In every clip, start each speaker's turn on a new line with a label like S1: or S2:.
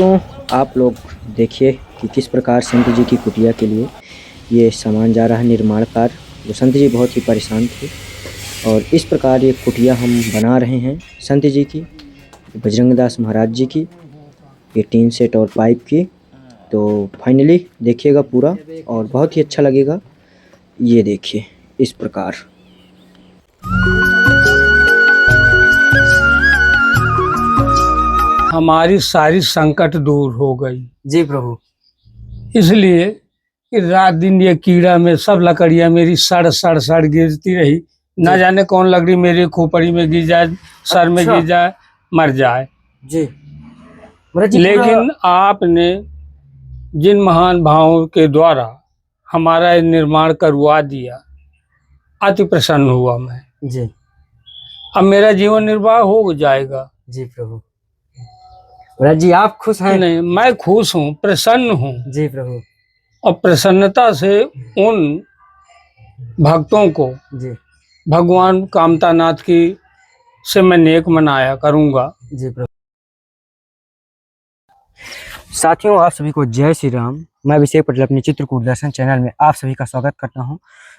S1: दोस्तों आप लोग देखिए कि किस प्रकार संत जी की कुटिया के लिए ये सामान जा रहा है निर्माण कार्य। जो संत जी बहुत ही परेशान थे और इस प्रकार ये कुटिया हम बना रहे हैं संत जी की, बजरंगदास महाराज जी की, ये टीन सेट और पाइप की। तो फाइनली देखिएगा पूरा और बहुत ही अच्छा लगेगा। ये देखिए इस प्रकार।
S2: हमारी सारी संकट दूर हो गई
S1: जी प्रभु।
S2: इसलिए कि रात दिन ये कीड़ा में सब लकड़ियां मेरी सड़ गिरती रही। ना जाने कौन लकड़ी मेरी खोपड़ी में गिर जाए, सर में गिर जाए, मर जाए
S1: जी।
S2: लेकिन आपने जिन महान भावों के द्वारा हमारा ये निर्माण करवा दिया, अति प्रसन्न हुआ मैं
S1: जी।
S2: अब मेरा जीवन निर्वाह हो जाएगा।
S1: जी प्रभु। महाराज जी आप खुश हैं?
S2: नहीं, मैं खुश हूँ, प्रसन्न हूँ।
S1: जी प्रभु।
S2: और प्रसन्नता से उन भक्तों को
S1: जी
S2: भगवान कामतानाथ की से मैं नेक मनाया करूंगा।
S1: जी प्रभु। साथियों आप सभी को जय श्री राम। मैं अभिषेक पटेल अपने चित्रकूट दर्शन चैनल में आप सभी का स्वागत करता हूं।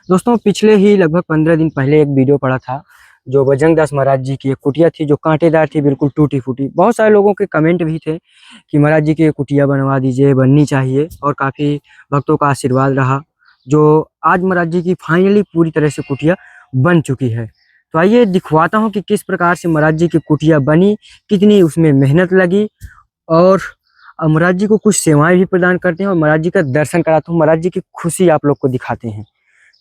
S1: दोस्तों पिछले ही लगभग 15 दिन पहले एक वीडियो पड़ा था जो बजरंगदास महाराज जी की एक कुटिया थी जो कांटेदार थी, बिल्कुल टूटी फूटी। बहुत सारे लोगों के कमेंट भी थे कि महाराज जी की कुटिया बनवा दीजिए, बननी चाहिए, और काफ़ी भक्तों का आशीर्वाद रहा जो आज महाराज जी की फाइनली पूरी तरह से कुटिया बन चुकी है। तो आइए दिखवाता हूँ कि किस प्रकार से महाराज जी की कुटिया बनी, कितनी उसमें मेहनत लगी, और महाराज जी को कुछ सेवाएं भी प्रदान करते हैं और महाराज जी का दर्शन कराता हूँ। महाराज जी की खुशी आप लोग को दिखाते हैं।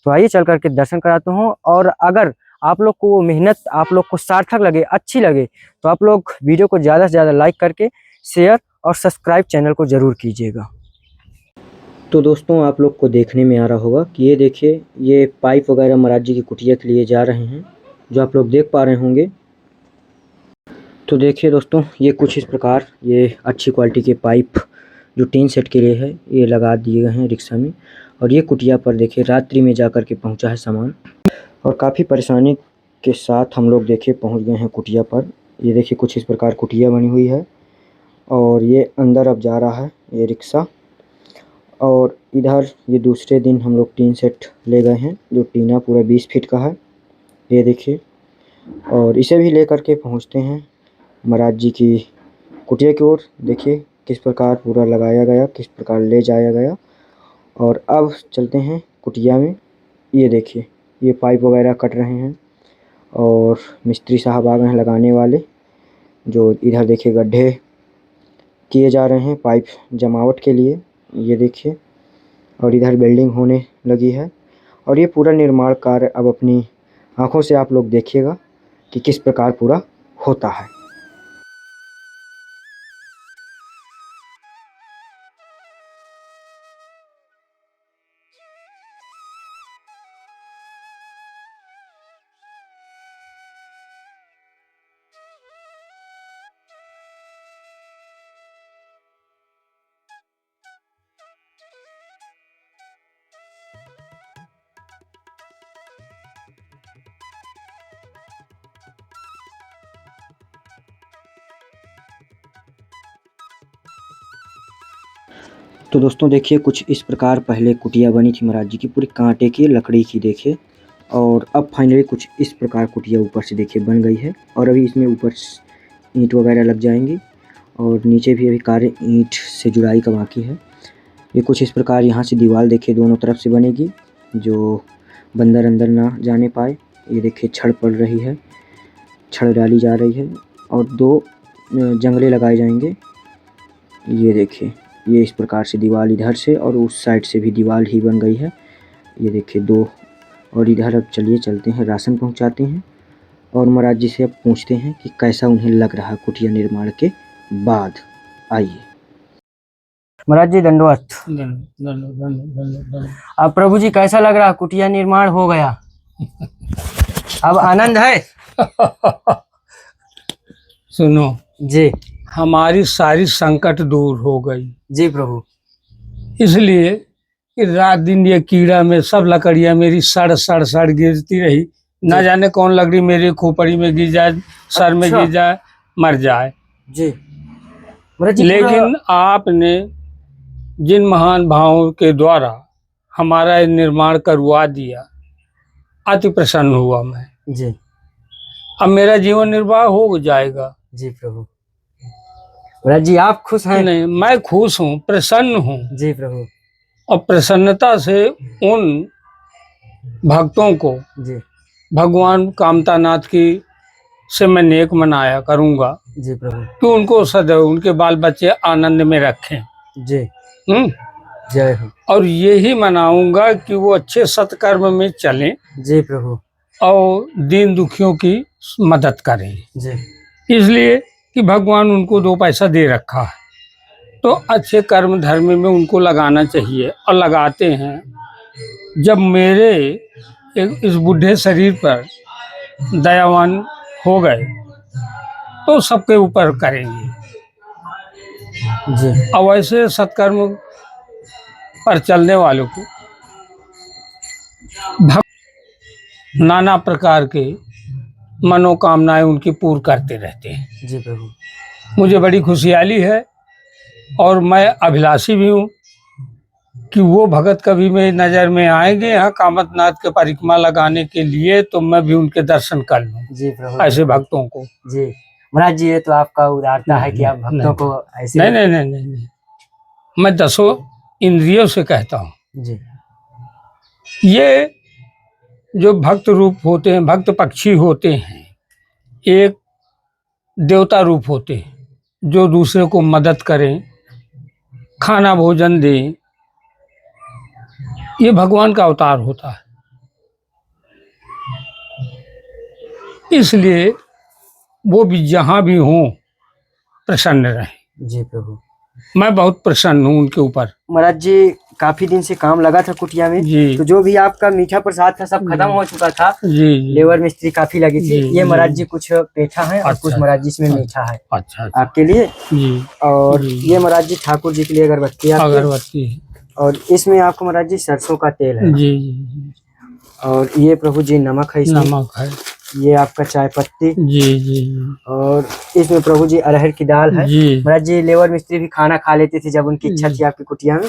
S1: तो आइए चल करके दर्शन कराता हूँ। और अगर आप लोग को वो मेहनत आप लोग को सार्थक लगे, अच्छी लगे, तो आप लोग वीडियो को ज़्यादा से ज़्यादा लाइक करके शेयर और सब्सक्राइब चैनल को ज़रूर कीजिएगा। तो दोस्तों आप लोग को देखने में आ रहा होगा कि ये देखिए ये पाइप वगैरह महाराज जी की कुटिया के लिए जा रहे हैं, जो आप लोग देख पा रहे होंगे। तो देखिए दोस्तों ये कुछ इस प्रकार ये अच्छी क्वालिटी के पाइप जो टीन सेट के लिए है ये लगा दिए गए हैं रिक्शा में। और ये कुटिया पर देखिए रात्रि में जाकर के पहुंचा है सामान, और काफ़ी परेशानी के साथ हम लोग देखिए पहुंच गए हैं कुटिया पर। ये देखिए कुछ इस प्रकार कुटिया बनी हुई है और ये अंदर अब जा रहा है ये रिक्शा। और इधर ये दूसरे दिन हम लोग टीन सेट ले गए हैं जो टीना पूरा 20 फीट का है, ये देखिए। और इसे भी ले करके पहुँचते हैं महाराज जी की कुटिया की ओर। देखिए किस प्रकार पूरा लगाया गया, किस प्रकार ले जाया गया। और अब चलते हैं कुटिया में। ये देखिए ये पाइप वगैरह कट रहे हैं और मिस्त्री साहब आ गए हैं लगाने वाले, जो इधर देखिए गड्ढे किए जा रहे हैं पाइप जमावट के लिए, ये देखिए। और इधर बिल्डिंग होने लगी है और ये पूरा निर्माण कार्य अब अपनी आँखों से आप लोग देखिएगा कि किस प्रकार पूरा होता है। तो दोस्तों देखिए कुछ इस प्रकार पहले कुटिया बनी थी महाराज जी की, पूरी कांटे की लकड़ी की देखिए। और अब फाइनली कुछ इस प्रकार कुटिया ऊपर से देखिए बन गई है। और अभी इसमें ऊपर ईंट वगैरह लग जाएंगी और नीचे भी अभी कार्य ईंट से जुड़ाई का बाकी है। ये कुछ इस प्रकार यहाँ से दीवार देखिए दोनों तरफ से बनेगी जो बंदर अंदर ना जाने पाए। ये देखिए छड़ पड़ रही है, छड़ डाली जा रही है और 2 जंगले लगाए जाएंगे। ये देखिए ये इस प्रकार से दीवार इधर से और उस साइड से भी दीवार ही बन गई है, ये देखिए 2। और इधर अब चलिए चलते हैं राशन पहुंचाते हैं और महाराज जी से अब पूछते हैं कि कैसा उन्हें लग रहा कुटिया निर्माण के बाद। आइए महाराज जी दंडवत। अब प्रभु जी कैसा लग रहा, कुटिया निर्माण हो गया, अब आनंद है?
S2: सुनो
S1: जी।
S2: हमारी सारी संकट दूर हो गई
S1: जी प्रभु।
S2: इसलिए कि रात दिन ये कीड़ा में सब लकड़ियां मेरी सड़ गिरती रही। ना जाने कौन लकड़ी मेरी खोपड़ी में गिर जाए, सर में गिर जाए, मर जाए
S1: जी। महाराज जी
S2: लेकिन आपने जिन महान भावों के द्वारा हमारा ये निर्माण करवा दिया, अति प्रसन्न हुआ मैं।
S1: जी
S2: अब मेरा जीवन निर्वाह हो जाएगा।
S1: जी प्रभु। महाराज जी आप खुश हैं?
S2: नहीं, मैं खुश हूँ, प्रसन्न हूँ।
S1: जी प्रभु।
S2: और प्रसन्नता से उन भक्तों को
S1: जी
S2: भगवान कामतानाथ की से मैं नेक मनाया करूंगा
S1: जी प्रभु।
S2: कि उनको सदैव उनके बाल बच्चे आनंद में रखें।
S1: जी
S2: हम्म।
S1: जय हो।
S2: और यही मनाऊंगा कि वो अच्छे सत्कर्म में चलें
S1: जी प्रभु।
S2: और दीन दुखियों की मदद करें।
S1: जी
S2: इसलिए कि भगवान उनको 2 पैसा दे रखा है, तो अच्छे कर्म धर्म में उनको लगाना चाहिए और लगाते हैं। जब मेरे इस बूढ़े शरीर पर दयावान हो गए तो सबके ऊपर करेंगे।
S1: जी
S2: और वैसे सत्कर्म पर चलने वालों को नाना प्रकार के मनोकामनाएं उनकी पूर्ण करते रहते हैं।
S1: जी प्रभु।
S2: मुझे बड़ी खुशहाली है और मैं अभिलाषी भी हूँ कि वो भगत कभी मेरी नज़र में आएंगे यहाँ कामतनाथ के परिक्रमा लगाने के लिए, तो मैं भी उनके दर्शन कर लूँ।
S1: जी प्रभु।
S2: ऐसे भक्तों को।
S1: जी महाराज जी, ये तो आपका उदारता है कि आप भक्तों को ऐसे।
S2: नहीं नहीं नहीं नहीं नहीं, मैं 10 इंद्रियों से कहता हूँ।
S1: जी
S2: ये जो भक्त रूप होते हैं, भक्त पक्षी होते हैं, एक देवता रूप होते हैं जो दूसरे को मदद करें, खाना भोजन दें। ये भगवान का अवतार होता है। इसलिए वो भी जहाँ भी हों प्रसन्न रहें।
S1: जी प्रभु।
S2: मैं बहुत प्रसन्न हूँ उनके ऊपर।
S1: महाराज जी काफी दिन से काम लगा था कुटिया में
S2: जी।
S1: तो जो भी आपका मीठा प्रसाद था सब खत्म हो चुका था।
S2: जी
S1: लेबर मिस्त्री काफी लगी थी।
S2: जी,
S1: ये महाराज जी कुछ पेठा है और
S2: अच्छा,
S1: कुछ महाराज जी इसमें मीठा है
S2: अच्छा अच्छा।
S1: आपके लिए।
S2: जी।
S1: और
S2: जी।
S1: ये महाराज जी ठाकुर जी के लिए अगरबत्ती आपकी।
S2: अगरबत्ती है।
S1: और इसमें आपको महाराज जी सरसों का तेल है।
S2: जी जी।
S1: और ये प्रभु जी नमक है इसमें।
S2: नमक है।
S1: ये आपका चाय पत्ती।
S2: जी जी।
S1: और इसमें प्रभु जी अरहर की दाल है।
S2: जी।
S1: महाराज जी लेबर मिस्त्री भी खाना खा लेते थे जब उनकी इच्छा थी आपकी कुटिया में।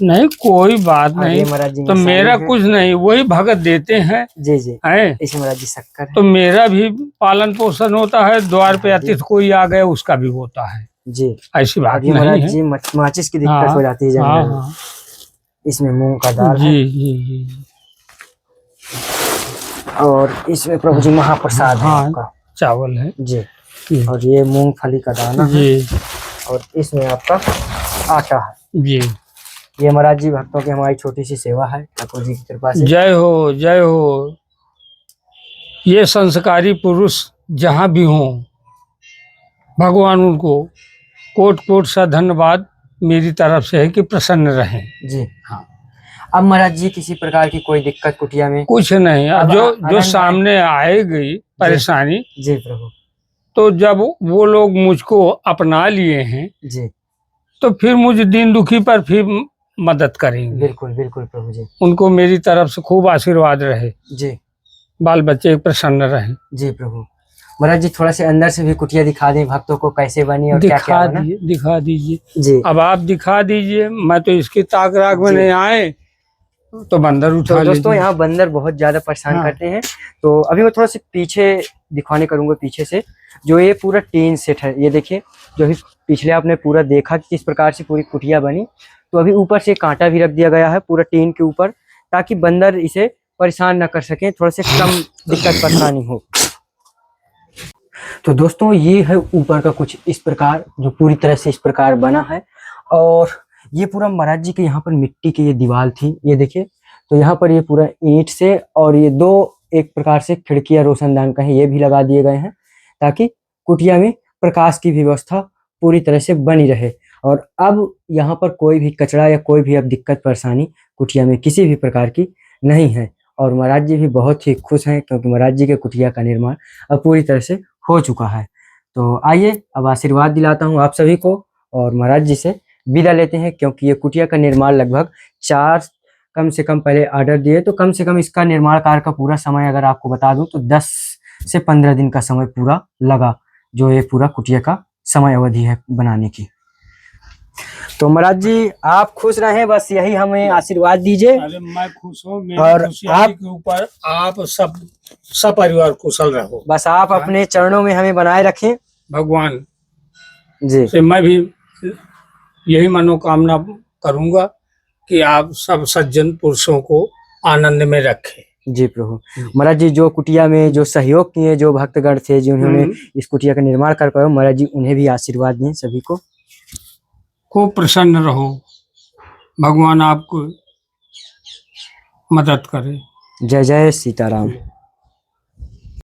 S2: नहीं कोई बात नहीं,
S1: महाराज जी
S2: तो मेरा कुछ नहीं, वही भगत देते हैं।
S1: जी जी
S2: है
S1: इसमें महाराज जी शक्कर है।
S2: तो मेरा भी पालन पोषण होता है। द्वार पे अतिथि कोई आ गए उसका भी होता है।
S1: जी
S2: ऐसी बात
S1: अभी
S2: नहीं
S1: महाराज
S2: है।
S1: जी माचिस की दिक्कत
S2: हाँ,
S1: हो जाती है
S2: हाँ,
S1: जंगल में।
S2: हाँ।
S1: इसमें मूंग का दाल
S2: जी
S1: है।
S2: जी जी।
S1: और इसमें प्रभु जी महाप्रसाद है
S2: हाँ,
S1: आपका।
S2: चावल है
S1: जी। और ये मूंगफली का दाना है।
S2: जी।
S1: और इसमें आपका आटा है।
S2: जी।
S1: ये महाराज जी भक्तों की हमारी छोटी सी सेवा है ठाकुर जी की कृपा से।
S2: जय हो जय हो। ये संस्कारी पुरुष जहाँ भी हों भगवान उनको कोट कोट सा धन्यवाद मेरी तरफ से है कि प्रसन्न रहें।
S1: जी हाँ। अब महाराज जी किसी प्रकार की कोई दिक्कत कुटिया में
S2: कुछ नहीं। अब जो
S1: आनंद
S2: सामने आएगी परेशानी,
S1: जी प्रभु।
S2: तो जब वो लोग मुझको अपना लिए हैं
S1: जी
S2: तो फिर मुझे दीन दुखी पर फिर मदद करेंगे।
S1: बिल्कुल बिल्कुल प्रभु जी।
S2: उनको मेरी तरफ से खूब आशीर्वाद रहे,
S1: जी
S2: बाल बच्चे प्रसन्न रहें।
S1: जी प्रभु। महाराज जी थोड़ा से अंदर से भी कुटिया दिखा दें भक्तों को कैसे बनी और क्या क्या बना।
S2: दिखा दीजिए।
S1: जी
S2: अब आप दिखा दीजिए, मैं तो इसकी ताक राग में
S1: जी।
S2: नहीं आए तो बंदर उठा
S1: तो दोस्तों
S2: लीजिए।
S1: यहाँ बंदर बहुत ज्यादा परेशान
S2: हाँ।
S1: करते हैं। तो अभी मैं थोड़ा सा पीछे दिखाने करूंगा पीछे से। जो ये पूरा टीन सेट है, ये देखिए जो अभी पिछले आपने पूरा देखा कि किस प्रकार से पूरी कुटिया बनी। तो अभी ऊपर से कांटा भी रख दिया गया है पूरा टीन के ऊपर ताकि बंदर इसे परेशान ना कर सके, थोड़ा से कम दिक्कत परेशानी हो। तो दोस्तों ये है ऊपर का कुछ इस प्रकार जो पूरी तरह से इस प्रकार बना है। और ये पूरा महाराज जी के यहाँ पर मिट्टी की ये दीवार थी, ये देखिए। तो यहाँ पर ये पूरा ईंट से और ये 2 एक प्रकार से खिड़कियां रोशनदान का है ये भी लगा दिए गए हैं ताकि कुटिया में प्रकाश की व्यवस्था पूरी तरह से बनी रहे। और अब यहाँ पर कोई भी कचरा या कोई भी अब दिक्कत परेशानी कुटिया में किसी भी प्रकार की नहीं है। और महाराज जी भी बहुत ही खुश हैं क्योंकि महाराज जी के कुटिया का निर्माण अब पूरी तरह से हो चुका है। तो आइए अब आशीर्वाद दिलाता हूँ आप सभी को और महाराज जी से विदा लेते हैं क्योंकि ये कुटिया का निर्माण लगभग 4 कम से कम पहले ऑर्डर दिए। तो कम से कम इसका निर्माण कार्य का पूरा समय अगर आपको बता दूं तो 10 से 15 दिन का समय पूरा लगा, जो ये पूरा कुटिया का समय अवधि है बनाने की। तो महाराज जी आप खुश रहें, बस यही हमें आशीर्वाद दीजिए।
S2: अरे मैं खुश हूँ,
S1: और
S2: मेरी खुशहाली के ऊपर आप सब परिवार कुशल रहो।
S1: बस आप अपने चरणों में हमें बनाए रखें
S2: भगवान
S1: जी।
S2: से मैं भी यही मनोकामना करूंगा कि आप सब सज्जन पुरुषों को आनंद में रखें।
S1: जी प्रभु। महाराज जी जो कुटिया में जो सहयोग किए, जो भक्तगण थे जिन्होंने इस कुटिया का निर्माण कर पाए, महाराज जी उन्हें भी आशीर्वाद दें सभी को।
S2: खूब प्रसन्न रहो, भगवान आपको मदद करे।
S1: जय जय सीताराम।